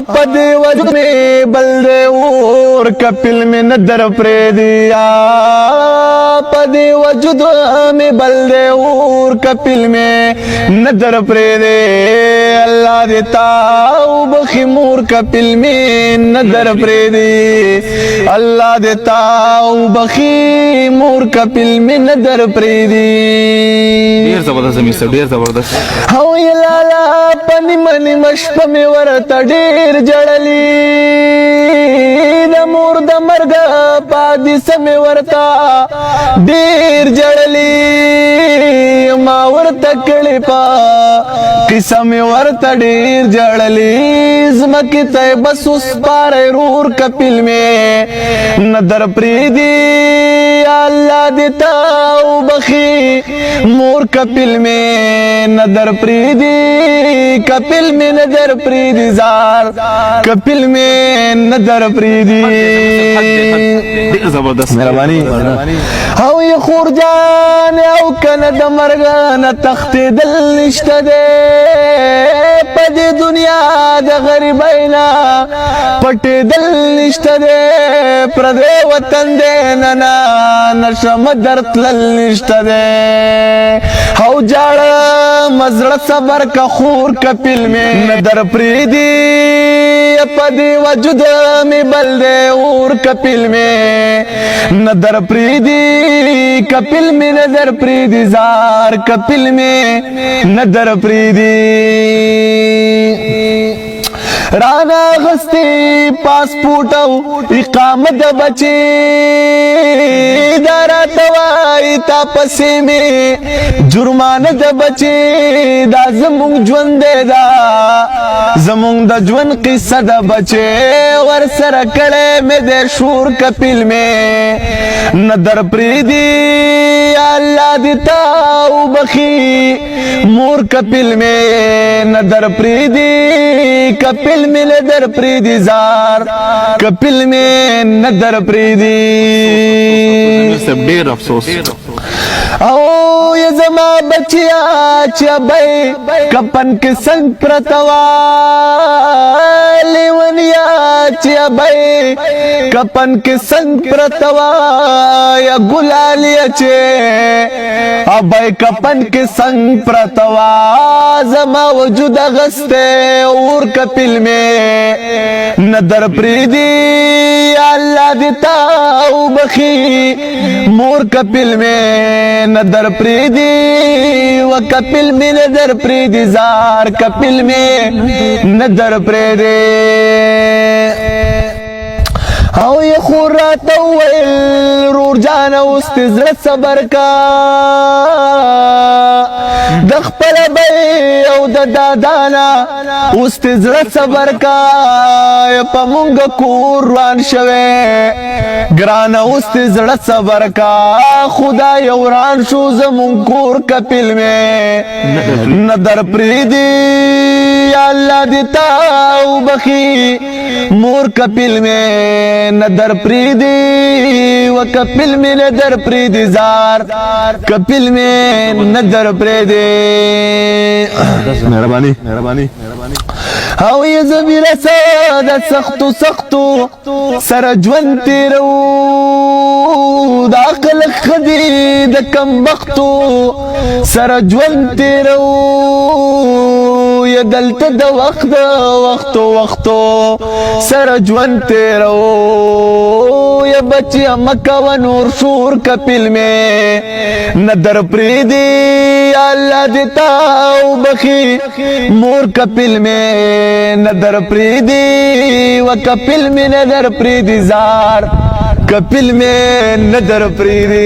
پدے وجود میں بلدے اور کپل میں ندر پریدیا پدے وجود میں بلدے اور کپل میں ندر پریدے اللہ دیتا بخی مور کپل میں ندر پریدی اللہ دیتا بخی مور کپل میں ندر پریدی ډیر زبردست مستر ډیر زبردست او یلالا پنی منی مشپ میں ورتا ډیر جڑلی د مور د مرگ پادیس میں ورتا ډیر جڑلی ما ورتا کلی پا قصہ میں ورتا ډیر جڑلی زمکی تے بس اس پارے رور کپل میں ندر پریدی اللہ دیتا بخی مور کپل میں ندر پریدی کپل میں ندر پریدی زار کپل میں ندر پریدی مہربانی او یہ خور جان او کند مرگان تخت دل نشت دے پدی دنیا دا غریبینا پٹ دل نشت دے پردے وطن دے ننا نشم درت لل نشت دے او جاڑا مزر صبر کا خور کپل میں ندر پریدی پدی وجود میں بلدے اور کپل میں ندر پریدی کپل میں ندر پریدی زار کپل میں ندر پریدی رانا غستی پاسپورٹو اقامت بچی دارا توائی تا پسی میں جرمان دا بچی دا زمونگ جون دے دا زمونگ دا جون قصہ دا بچے ورسر کڑے میں دے شور کپل میں ندر پریدی اللہ دیتا بخی مور کپل میں ندر پریدی کپل میں ندر پریدی زار کپل میں ندر پریدی ډیر افسوس او یہ زما بچیا چبئی کپن کے سنگ پرتوا لیونیا چبئی کپن کے سنگ پرتوا یا گلالی چے ابئی کپن کے سنگ پرتوا زما وجود غستے اور کپل میں ندر پریدی اللہ دیتا بخی مور کپل میں ندر پریدی و کپل میں ندر پریدی زار کپل میں ندر پریدی او یہ خورات اویل رور جانا استزرت صبر کا دخپل بی او دادانا استزرت صبر کا پا مونگ کور روان شوے گرانا استزرت صبر کا خدا یوران شو زمون کور کپل میں ندر پریدی اللہ دیتا بخی مور کپل میں ندر پریدی و کپل میں ندر پریدی زار کپل میں ندر پریدی مہربانی مہربانی او یہ ضمیر سادا سختو سختو سر جون تیرو دا عقل خدی دا کم بختو سر جون تیرو یہ دلت دا وقتو سر جون تیرو یہ بچی مکہ و نور شور کپل میں ندر پریدی اللہ دیتا بخی مور کپل میں ندر پریدی و کپل میں ندر پریدی زار کپل میں ندر پریدی